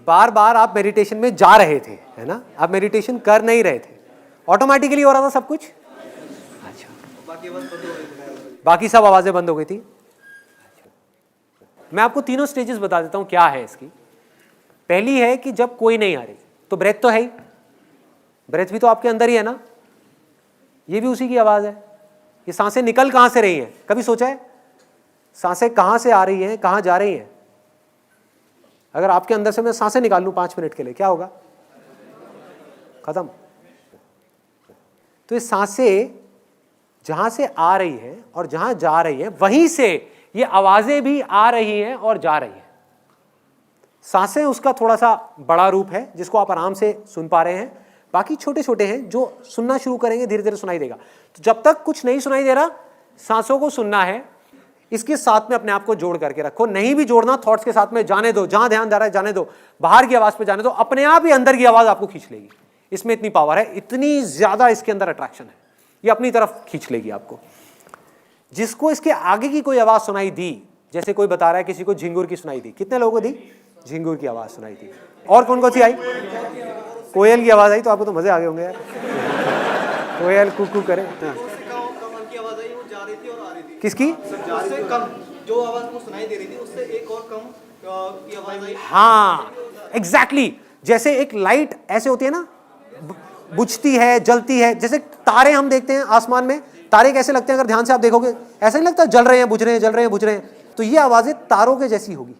Speaker 1: बार बार आप मेडिटेशन में जा रहे थे, है ना, आप मेडिटेशन कर नहीं रहे थे, ऑटोमेटिकली हो रहा था सब कुछ। अच्छा, बाकी सब आवाजें बंद हो गई थी। मैं आपको तीनों स्टेजेस बता देता हूं क्या है इसकी। पहली है कि जब कोई नहीं आ रही, तो ब्रेथ तो है ही, ब्रेथ भी तो आपके अंदर ही है ना, ये भी उसी की आवाज है। ये सांसें निकल कहां से रही हैं, कभी सोचा है? सांसें कहां से आ रही हैं, कहां जा रही हैं? अगर आपके अंदर से मैं सांसें निकाल लूं 5 मिनट के लिए, क्या होगा? खत्म। तो ये सांसें जहां से आ रही हैं और जहां जा रही हैं, वहीं से ये आवाजें भी आ रही हैं और जा रही हैं। सांसें उसका थोड़ा सा बड़ा रूप है जिसको आप आराम से सुन पा रहे हैं, बाकी छोटे छोटे हैं जो सुनना शुरू करेंगे धीरे धीरे सुनाई देगा। तो जब तक कुछ नहीं सुनाई दे रहा, सांसों को सुनना है, इसके साथ में अपने आप को जोड़ करके रखो। नहीं भी जोड़ना, थॉट्स के साथ में जाने दो, जहां ध्यान जा रहा है जाने दो, बाहर की आवाज पे जाने दो, अपने आप ही अंदर की आवाज आपको खींच लेगी। इसमें इतनी पावर है, इतनी ज्यादा इसके अंदर अट्रैक्शन है, ये अपनी तरफ खींच लेगी आपको। जिसको इसके आगे की कोई आवाज सुनाई दी, जैसे कोई बता रहा है किसी को झिंगुर की सुनाई दी, कितने लोगों को दी? झिंगुर की आवाज सुनाई दी। और कौन कौन सी आई? कोयल की आवाज आई, तो आपको तो मजे आ गए होंगे यार। कोयल कुकू करे। हाँ।
Speaker 3: कमल की आवाज आई, वो जा रही थी और आ रही थी।
Speaker 1: किसकी?
Speaker 3: उससे कम जो आवाज वो सुनाई दे रही थी उससे एक और कम की आवाज आई।
Speaker 1: हाँ एग्जैक्टली, जैसे एक लाइट ऐसे होती है ना, बुझती है, जलती है। जैसे तारे हम देखते हैं आसमान में, तारे कैसे लगते हैं अगर ध्यान से आप देखोगे? ऐसा नहीं लगता जल रहे हैं, बुझ रहे हैं, जल रहे हैं, बुझ रहे हैं। तो ये आवाजें तारों के जैसी होगी,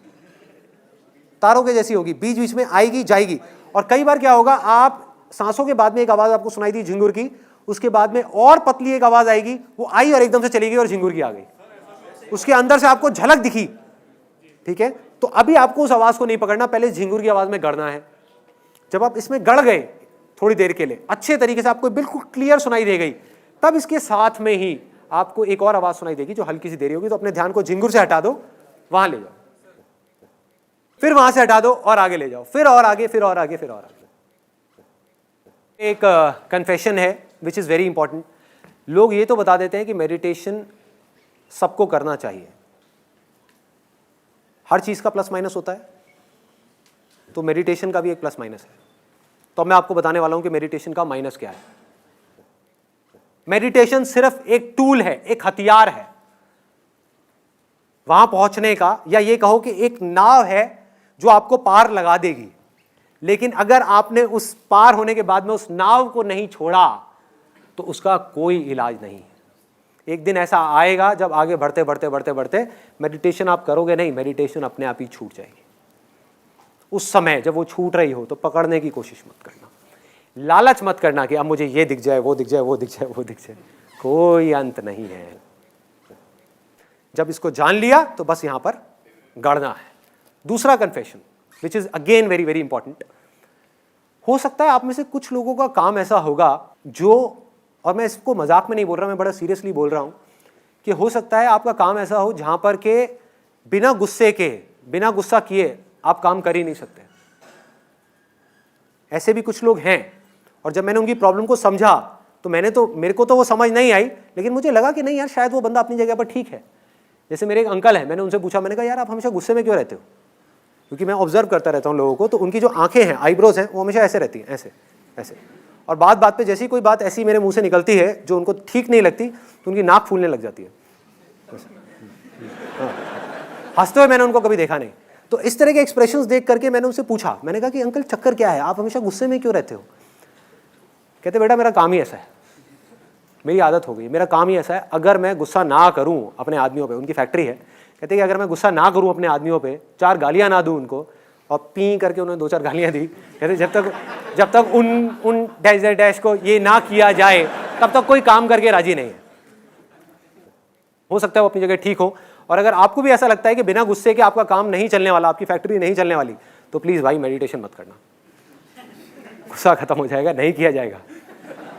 Speaker 1: तारों के जैसी होगी, बीच बीच में आएगी जाएगी। और कई बार क्या होगा, आप सांसों के बाद में एक आवाज आपको सुनाई दी झिंगुर की, उसके बाद में और पतली एक आवाज आएगी, वो आई और एकदम से चली गई और झिंगुर की आ गई। उसके अंदर से आपको झलक दिखी, ठीक है? तो अभी आपको उस आवाज को नहीं पकड़ना, पहले झिंगुर की आवाज में गड़ना है। जब आप इसमें गड़ गए थोड़ी देर के लिए, अच्छे तरीके से आपको बिल्कुल क्लियर सुनाई दे गई, तब इसके साथ में ही आपको एक और आवाज सुनाई देगी जो हल्की सी देरी होगी। तो अपने ध्यान को झिंगुर से हटा दो, वहां ले जाओ, फिर वहां से हटा दो और आगे ले जाओ, फिर और आगे, फिर और आगे, फिर और आगे। एक कन्फेशन है विच इज वेरी इंपॉर्टेंट। लोग ये तो बता देते हैं कि मेडिटेशन सबको करना चाहिए, हर चीज का प्लस माइनस होता है, तो मेडिटेशन का भी एक प्लस माइनस है। तो मैं आपको बताने वाला हूं कि मेडिटेशन का माइनस क्या है। मेडिटेशन सिर्फ एक टूल है, एक हथियार है वहां पहुंचने का, या ये कहो कि एक नाव है जो आपको पार लगा देगी। लेकिन अगर आपने उस पार होने के बाद में उस नाव को नहीं छोड़ा तो उसका कोई इलाज नहीं है। एक दिन ऐसा आएगा जब आगे बढ़ते बढ़ते बढ़ते बढ़ते मेडिटेशन आप करोगे नहीं, मेडिटेशन अपने आप ही छूट जाएगी। उस समय जब वो छूट रही हो तो पकड़ने की कोशिश मत करना, लालच मत करना कि अब मुझे ये दिख जाए, वो दिख जाए, वो दिख जाए, वो दिख जाए। कोई अंत नहीं है। जब इसको जान लिया तो बस यहां पर गड़ना है। दूसरा confession which is again very very important. हो सकता है आप में से कुछ लोगों का काम ऐसा होगा जो, और मैं इसको मजाक में नहीं बोल रहा, मैं बड़ा सीरियसली बोल रहा हूं, कि हो सकता है आपका काम ऐसा हो जहां पर के बिना गुस्से के, बिना गुस्सा किए आप काम कर ही नहीं सकते। ऐसे भी कुछ लोग हैं। और जब मैंने उनकी प्रॉब्लम को समझा तो मेरे को तो वो समझ नहीं आई, लेकिन मुझे लगा कि नहीं यार, शायद वो बंदा अपनी जगह पर ठीक है। जैसे मेरे एक अंकल हैं, मैंने उनसे पूछा, मैंने कहा यार आप हमेशा गुस्से में क्यों रहते हो? क्योंकि मैं ऑब्जर्व करता रहता हूँ लोगों को, तो उनकी जो आंखें हैं, आईब्रोज हैं, वो हमेशा ऐसे रहती हैं, ऐसे ऐसे। और बात बात पे जैसी कोई बात ऐसी मेरे मुंह से निकलती है जो उनको ठीक नहीं लगती, तो उनकी नाक फूलने लग जाती है। हंसते हुए मैंने उनको कभी देखा नहीं। तो इस तरह के एक्सप्रेशंस देख करके मैंने उनसे पूछा, मैंने कहा कि अंकल चक्कर क्या है, आप हमेशा गुस्से में क्यों रहते हो? कहते बेटा मेरा काम ही ऐसा है, मेरी आदत हो गई, मेरा काम ही ऐसा है, अगर मैं गुस्सा ना करूं अपने आदमियों पे, उनकी फैक्ट्री है, कहते कि अगर मैं गुस्सा ना करूं अपने आदमियों पे, 4 गालियां ना दूं उनको, और पी करके उन्होंने 2-4 गालियां दी। कहते जब तक उन डैश डैश को ये ना किया जाए तब तक कोई काम करके राजी नहीं है। हो सकता है वो अपनी जगह ठीक हो। और अगर आपको भी ऐसा लगता है कि बिना गुस्से के आपका काम नहीं चलने वाला, आपकी फैक्ट्री नहीं चलने वाली, तो प्लीज भाई मेडिटेशन मत करना, गुस्सा खत्म हो जाएगा, नहीं किया जाएगा।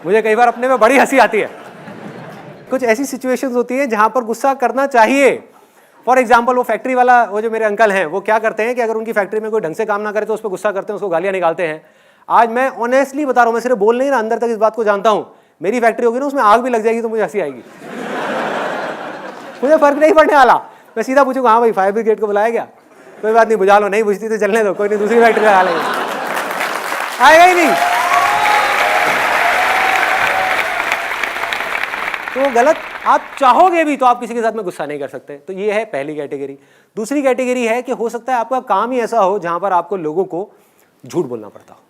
Speaker 1: मुझे कई बार अपने में बड़ी हंसी आती है। कुछ ऐसी सिचुएशंस होती है जहां पर गुस्सा करना चाहिए। फॉर एग्जाम्पल, वो फैक्ट्री वाला, वो जो मेरे अंकल हैं, वो क्या करते हैं कि अगर उनकी फैक्ट्री में कोई ढंग से काम ना करे तो उस पर गुस्सा करते हैं, उसको गालियां निकालते हैं। आज मैं ऑनेस्टली बता रहा हूं, मैं सिर्फ बोल नहीं रहा, अंदर तक इस बात को जानता हूं, मेरी फैक्ट्री होगी ना, उसमें आग भी लग जाएगी तो मुझे हंसी आएगी। मुझे फर्क नहीं पड़ने वाला, मैं सीधा पूछूंगा हाँ भाई फायर ब्रिगेड को बुलाया गया, कोई बात नहीं, बुझा लो, नहीं बुझती तो चलने दो, कोई नहीं, दूसरी फैक्ट्री लगा लेंगे, आएगा ही नहीं। तो वो गलत, आप चाहोगे भी तो आप किसी के साथ में गुस्सा नहीं कर सकते। तो ये है पहली कैटेगरी। दूसरी कैटेगरी है कि हो सकता है आपका काम ही ऐसा हो जहां पर आपको लोगों को झूठ बोलना पड़ता हो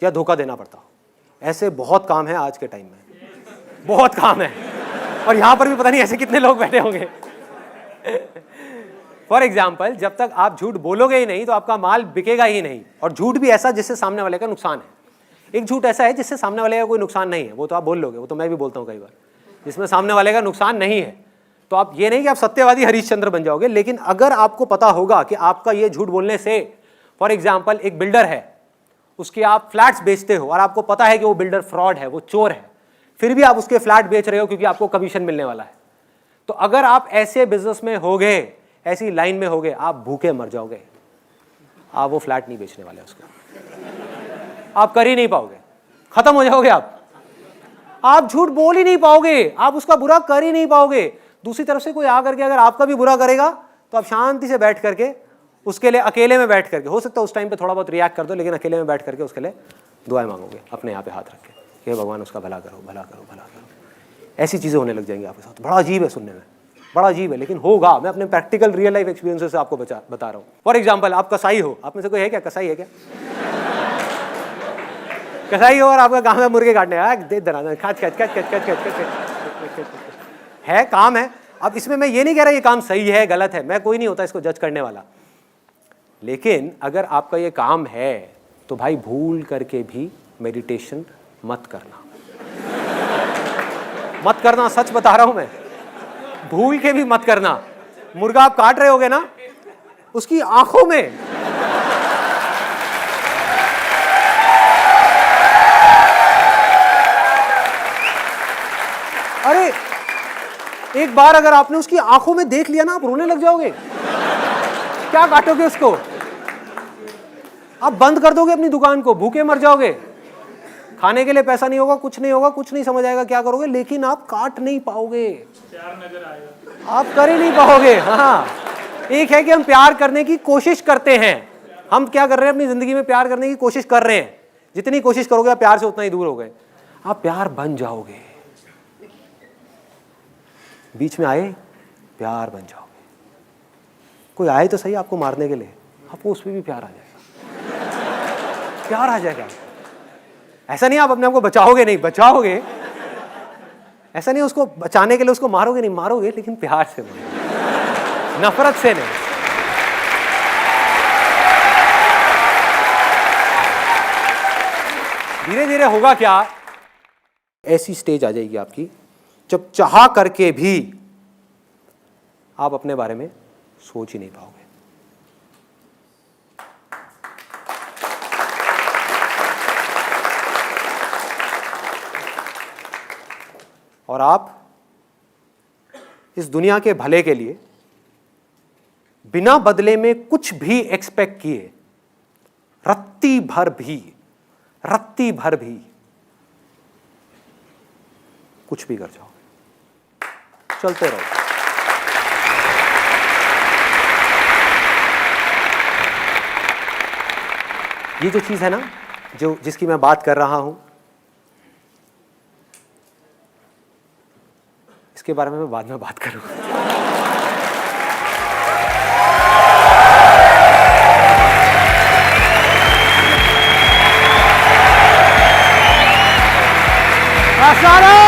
Speaker 1: या धोखा देना पड़ता हो। ऐसे बहुत काम है आज के टाइम में, बहुत काम है, और यहां पर भी पता नहीं ऐसे कितने लोग बैठे होंगे। फॉर एग्जाम्पल, जब तक आप झूठ बोलोगे ही नहीं तो आपका माल बिकेगा ही नहीं। और झूठ भी ऐसा जिससे सामने वाले का नुकसान है। एक झूठ ऐसा है जिससे सामने वाले का कोई नुकसान नहीं है, वो तो आप बोल लोगे, वो तो मैं भी बोलता हूँ कई बार, जिसमें सामने वाले का नुकसान नहीं है। तो आप ये नहीं कि आप सत्यवादी हरिश्चंद्र बन जाओगे, लेकिन अगर आपको पता होगा कि आपका ये झूठ बोलने से, फॉर एग्जाम्पल एक बिल्डर है, उसके आप फ्लैट्स बेचते हो और आपको पता है कि वो बिल्डर फ्रॉड है, वो चोर है, फिर भी आप उसके फ्लैट बेच रहे हो क्योंकि आपको कमीशन मिलने वाला है। तो अगर आप ऐसे बिजनेस में होगे, ऐसी लाइन में होगे, आप भूखे मर जाओगे। आप वो फ्लैट नहीं बेचने वाले, उसको आप कर ही नहीं पाओगे, खत्म हो जाओगे आप झूठ बोल ही नहीं पाओगे, आप उसका बुरा कर ही नहीं पाओगे। दूसरी तरफ से कोई आकर के अगर आपका भी बुरा करेगा तो आप शांति से बैठ करके उसके लिए अकेले में बैठ करके, हो सकता है उस टाइम पे थोड़ा बहुत रिएक्ट कर दो, लेकिन अकेले में बैठ करके उसके लिए दुआएं मांगोगे अपने यहाँ पे हाथ रख के, हे भगवान उसका भला करो, भला करो, भला करो। ऐसी चीज़ें होने लग जाएंगी आपके साथ। बड़ा अजीब है सुनने में, बड़ा अजीब है, लेकिन होगा। मैं अपने प्रैक्टिकल रियल लाइफ एक्सपीरियंसेस से आपको बता रहा हूँ। फॉर एग्जाम्पल, आप कसाई हो, आप में से कोई है क्या कसाई है क्या? कसाई हो और आपका काम है मुर्गे काटने, है काम है। अब इसमें मैं ये नहीं कह रहा ये काम सही है गलत है, मैं कोई नहीं होता इसको जज करने वाला, लेकिन अगर आपका ये काम है तो भाई भूल करके भी मेडिटेशन मत करना, मत करना, सच बता रहा हूं मैं, भूल के भी मत करना। मुर्गा आप काट रहे होगे ना, उसकी आंखों में अरे एक बार अगर आपने उसकी आंखों में देख लिया ना, आप रोने लग जाओगे। क्या काटोगे उसको? आप बंद कर दोगे अपनी दुकान को, भूखे मर जाओगे, खाने के लिए पैसा नहीं होगा, कुछ नहीं होगा, कुछ नहीं समझ आएगा क्या करोगे, लेकिन आप काट नहीं पाओगे, प्यार नजर आएगा, आप कर ही नहीं पाओगे। हाँ, एक है कि हम प्यार करने की कोशिश करते हैं, हम क्या कर रहे हैं अपनी जिंदगी में, प्यार करने की कोशिश कर रहे हैं। जितनी कोशिश करोगे आप प्यार से उतना ही दूर हो गए। आप प्यार बन जाओगे, बीच में आए प्यार बन जाओगे। कोई आए तो सही आपको मारने के लिए, आपको उस पर भी प्यार आ जाएगा, प्यार आ जाएगा। ऐसा नहीं आप अपने आप को बचाओगे, नहीं बचाओगे, ऐसा नहीं उसको बचाने के लिए उसको मारोगे, नहीं मारोगे, लेकिन प्यार से मारोगे, नफरत से नहीं। धीरे धीरे होगा क्या, ऐसी स्टेज आ जाएगी आपकी जब चाह करके भी आप अपने बारे में सोच ही नहीं पाओगे। और आप इस दुनिया के भले के लिए बिना बदले में कुछ भी एक्सपेक्ट किए रत्ती भर भी कुछ भी कर जाओगे, चलते रहो। ये जो चीज है ना, जो जिसकी मैं बात कर रहा हूं, इसके बारे में मैं बाद में बात करूंगा। सारा